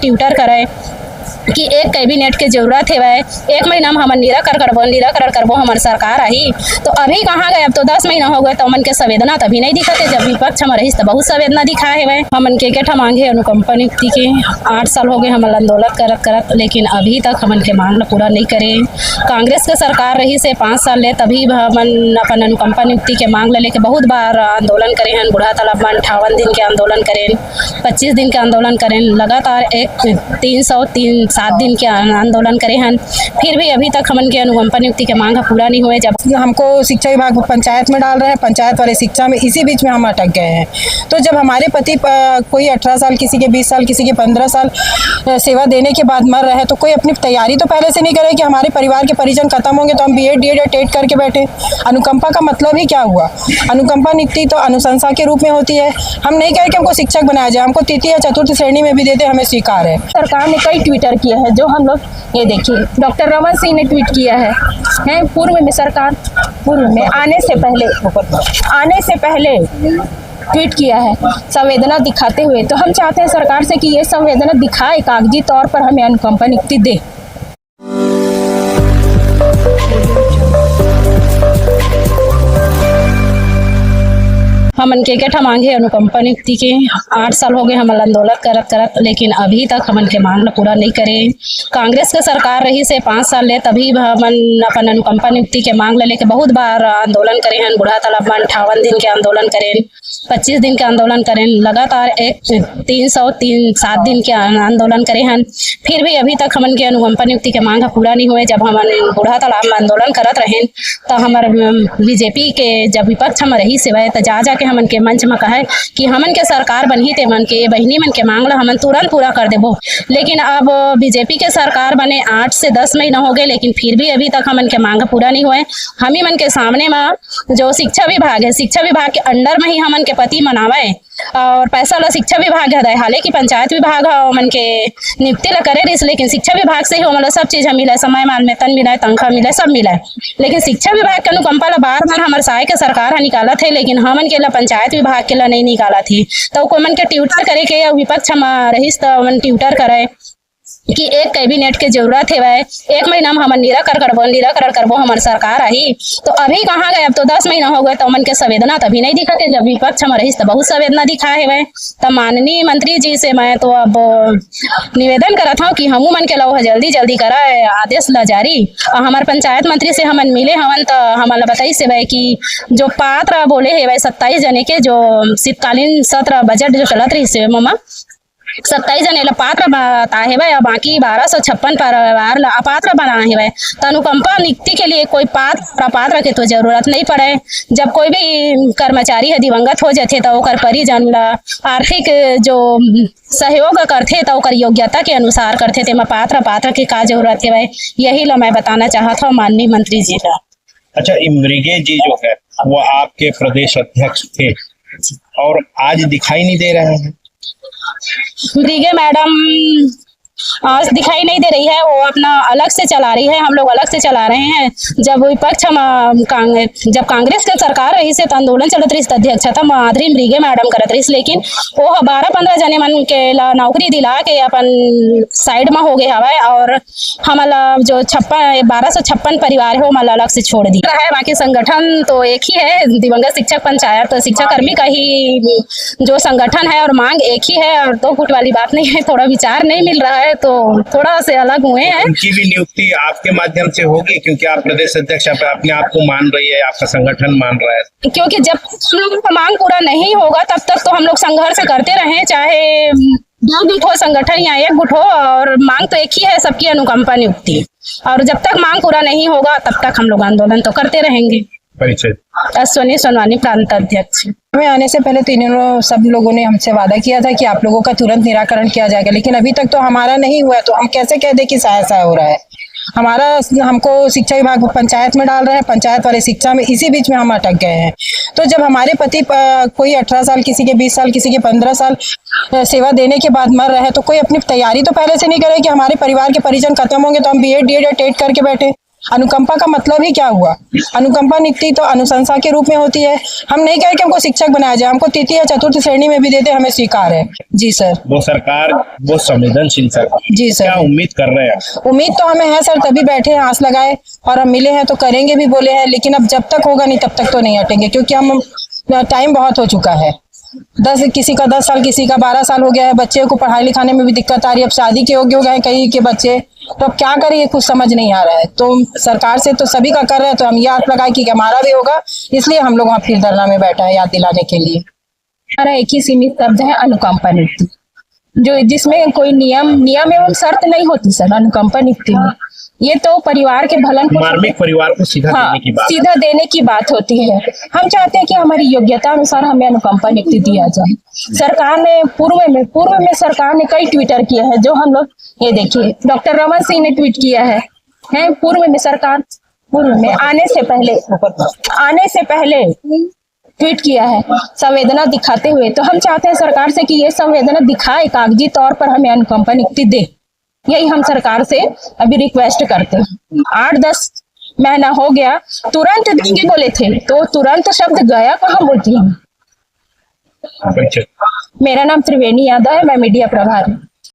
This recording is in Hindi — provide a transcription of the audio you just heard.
ट्यूटर करे कि एक कैबिनेट के जरूरत है वह 1 महीना में हमन निराकरण करबो हमार सरकार आई। तो अभी कहाँ गए, अब तो 10 महीना हो गए तो हमन के संवेदना तभी नहीं दिखते। जब विपक्ष में रही तो बहुत संवेदना दिखाए हुए। हमन के ठा मांगे अनुकंपा नियुक्ति के 8 साल हो गए हमन आंदोलन करत लेकिन अभी तक हमन के मांग पूरा नहीं करे। कांग्रेस के सरकार रही से 5 साल ले तभी हमन अपन अनुकंपा नियुक्ति के मांग लेके बहुत बार आंदोलन करे हैं। बूढ़ा तालाब में 58 दिन के आंदोलन करें, 25 दिन के आंदोलन करें, लगातार 307 दिन के आंदोलन करे हैं, फिर भी अभी तक हमन के अनुकंपा नियुक्ति के मांग पूरा नहीं हुए। जब हमको शिक्षा विभाग पंचायत में डाल रहे हैं, पंचायत वाले शिक्षा में, इसी बीच में हम अटक गए हैं। तो जब हमारे पति कोई 18 साल, किसी के 20 साल, किसी के 15 साल सेवा देने के बाद मर रहे हैं तो कोई अपनी तैयारी तो पहले से नहीं करे कि हमारे परिवार के परिजन खत्म होंगे तो हम BEd DEd या टेट करके बैठे। अनुकंपा का मतलब ही क्या हुआ? अनुकंपा नियुक्ति तो अनुशंसा के रूप में होती है। हम नहीं कहे कि हमको शिक्षक बनाया जाए, हमको तृतीय या चतुर्थ श्रेणी में भी देते हमें स्वीकार है। सरकार ने कई ट्वीटर किए हैं जो हम लोग ये देखिए, डॉक्टर रमन सिंह ने ट्वीट किया है पूर्व में सरकार आने से पहले ट्वीट किया है संवेदना दिखाते हुए। तो हम चाहते हैं सरकार से कि ये संवेदना दिखाए, कागजी तौर पर हमें अनुकंपा नियुक्ति दे। हमन के ठा मांगे अनुकंपा नियुक्ति के 8 साल हो गए हमन आंदोलन करत लेकिन अभी तक हमन के मांग पूरा नहीं करे। कांग्रेस के सरकार रही से 5 साल ले तभी हमन अपन अनुकंपा नियुक्ति के मांग लेके बहुत बार आंदोलन करे हैं। बूढ़ा तालाब में 58 दिन के आंदोलन करें, 25 दिन के आंदोलन करें, लगातार 307 दिन के आंदोलन करे हैं, फिर भी अभी तक हमन के अनुकंपा नियुक्ति के मांग पूरा नहीं हुए। जब हमन बूढ़ा तालाब में आंदोलन करत रहे तो हमारे बीजेपी के जब विपक्ष में रही सेवाए तो जाके हमन के मंच में कहे कि हमन के सरकार बनी ते मन के बहनी मन के मांग ला हमन तुरंत पूरा कर देबो। लेकिन अब बीजेपी के सरकार बने 8 से 10 महीना हो गए लेकिन फिर भी अभी तक हमन के मांग पूरा नहीं हुए। हम ही मन के सामने में जो शिक्षा विभाग है, शिक्षा विभाग के अंडर में ही हमन के पति मनावे और पैसा ला शिक्षा विभाग है। हालांकि पंचायत विभाग मन के नियुक्ति ला करे रही, लेकिन शिक्षा विभाग से ही मतलब सब चीज मिले, समय मान में तन मिले, तनख्वाह मिले, सब मिले। लेकिन शिक्षा विभाग के अनुकंपा ला बार बार हमारे साय के सरकार निकाला थे लेकिन हमन के ला पंचायत विभाग के ला नहीं निकाला थी। तो को मन के ट्यूटर करे के विपक्ष में रहीस तो मन ट्यूटर करे कि एक कैबिनेट के जरूरत है वह 1 महीना में हमन निराकरण करबो हमार सरकार आई। तो अभी कहाँ गए, अब तो 10 महीना हो गए तो हमन के संवेदना तभी नहीं दिखते। जब विपक्ष में रही तो बहुत संवेदना दिखाए हुए। तो माननीय मंत्री जी से मैं तो अब निवेदन करत हूँ कि हमू मन के लो जल्दी कराए आदेश ला जारी। और हमारे पंचायत मंत्री से हमन मिले हवन तो हमारा बताई से वह कि जो पात्र बोले है वह 27 जने के जो शीतकालीन सत्र बजट जो चलत रही से ममा 27 जने ला पात्र बताए है, बाकी 1256 परिवार ला अपात्र बनाए है। तो अनुकंपा नियुक्ति के लिए कोई पात्र के तो जरूरत नहीं पड़े। जब कोई भी कर्मचारी है दिवंगत हो जाते तो ओकर परिजन ला आर्थिक जो सहयोग करते तो ओकर योग्यता के अनुसार करते थे। मैं पात्र के का जरूरत है, यही ला मैं बताना चाहता हूँ माननीय मंत्री जी का। अच्छा, मृगे जी जो है वो आपके प्रदेश अध्यक्ष थे और आज दिखाई नहीं दे रहे हैं। मृगे मैडम आज दिखाई नहीं दे रही है, वो अपना अलग से चला रही है, हम लोग अलग से चला रहे हैं। जब विपक्ष जब कांग्रेस के सरकार रही से तो आंदोलन चलत रही अध्यक्षता माधुरी मृगे मैडम करत रही, लेकिन वो 12-15 जने मन के ला नौकरी दिला के अपन साइड में हो गए हवा और हमारा जो 1256 परिवार है वो मला अलग से छोड़ दी है। बाकी संगठन तो एक ही है, दिवंगत शिक्षक पंचायत तो शिक्षा कर्मी का ही जो संगठन है और मांग एक ही है और 2 फुट वाली बात नहीं है। थोड़ा विचार नहीं मिल रहा है तो थोड़ा से अलग हुए हैं। उनकी भी नियुक्ति आपके माध्यम से होगी क्योंकि आप प्रदेश अध्यक्ष अपने आप को मान रही है, आपका संगठन मान रहा है। क्योंकि जब हम लोगों का मांग पूरा नहीं होगा तब तक तो हम लोग संघर्ष करते रहे, चाहे 2 गुट हो संगठन या 1 गुट हो, और मांग तो एक ही है सबकी अनुकंपा नियुक्ति। और जब तक मांग पूरा नहीं होगा तब तक हम लोग आंदोलन तो करते रहेंगे। परिचय अश्विनी सोनवानी प्रांत अध्यक्ष। हमें आने से पहले तो सब लोगों ने हमसे वादा किया था कि आप लोगों का तुरंत निराकरण किया जाएगा, लेकिन अभी तक तो हमारा नहीं हुआ। तो हम कैसे कह दें कि साया हो रहा है हमारा। हमको शिक्षा विभाग पंचायत में डाल रहे हैं, पंचायत वाले शिक्षा में, इसी बीच में हम अटक गए हैं। तो जब हमारे पति कोई 18 साल, किसी के 20 साल, किसी के 15 साल सेवा देने के बाद मर रहे तो कोई अपनी तैयारी तो पहले से नहीं करे कि हमारे परिवार के परिजन खत्म होंगे तो हम BEd DEd या टेट करके बैठे। अनुकंपा का मतलब ही क्या हुआ? अनुकंपा नियुक्ति तो अनुशंसा के रूप में होती है। हम नहीं कह रहे कि हमको शिक्षक बनाया जाए, हमको तृतीय या चतुर्थ श्रेणी में भी देते हमें स्वीकार है। जी सर। वो सरकार वो संवेदनशील सरकार। जी सर। क्या उम्मीद कर रहे हैं? उम्मीद तो हमें है सर, तभी बैठे हैं आस लगाए, और हम मिले हैं तो करेंगे भी बोले हैं, लेकिन अब जब तक होगा नहीं तब तक तो नहीं हटेंगे, क्योंकि हम टाइम बहुत हो चुका है। किसी का 10 साल, किसी का 12 साल हो गया है, बच्चे को पढ़ाई लिखाने में भी दिक्कत आ रही है, अब शादी के योग्य हो गए हैं कई के बच्चे, तो अब क्या करें ये कुछ समझ नहीं आ रहा है। तो सरकार से तो सभी का कर रहे हैं, तो हम ये आस लगाए कि हमारा भी होगा, इसलिए हम लोग वहाँ फिर धरना में बैठा है याद दिलाने के लिए। हमारा एक ही सीमित शब्द है, अनुकंपा नियुक्ति, जो जिसमें कोई नियम एवं शर्त नहीं होती सर अनुकंपा नियुक्ति में। ये तो परिवार के भलन को, मार्मिक परिवार को सीधा देने की बात, सीधा देने की बात होती है। हम चाहते हैं कि हमारी योग्यता अनुसार हमें अनुकंपा नियुक्ति दिया जाए। सरकार ने पूर्व में सरकार ने कई ट्विटर किए हैं, जो हम लोग ये देखिए डॉक्टर रमन सिंह ने ट्वीट किया है पूर्व में, सरकार पूर्व में आने से पहले ट्वीट किया है संवेदना दिखाते हुए। तो हम चाहते हैं सरकार से कि ये संवेदना दिखाए, कागजी तौर पर हमें अनुकंपा नियुक्ति दे। यही हम सरकार से अभी रिक्वेस्ट करते हैं। 8-10 महीना हो गया, तुरंत देंगे बोले थे, तो तुरंत शब्द गया कहाँ बोलती हूँ। मेरा नाम त्रिवेणी यादव है, मैं मीडिया प्रभारी।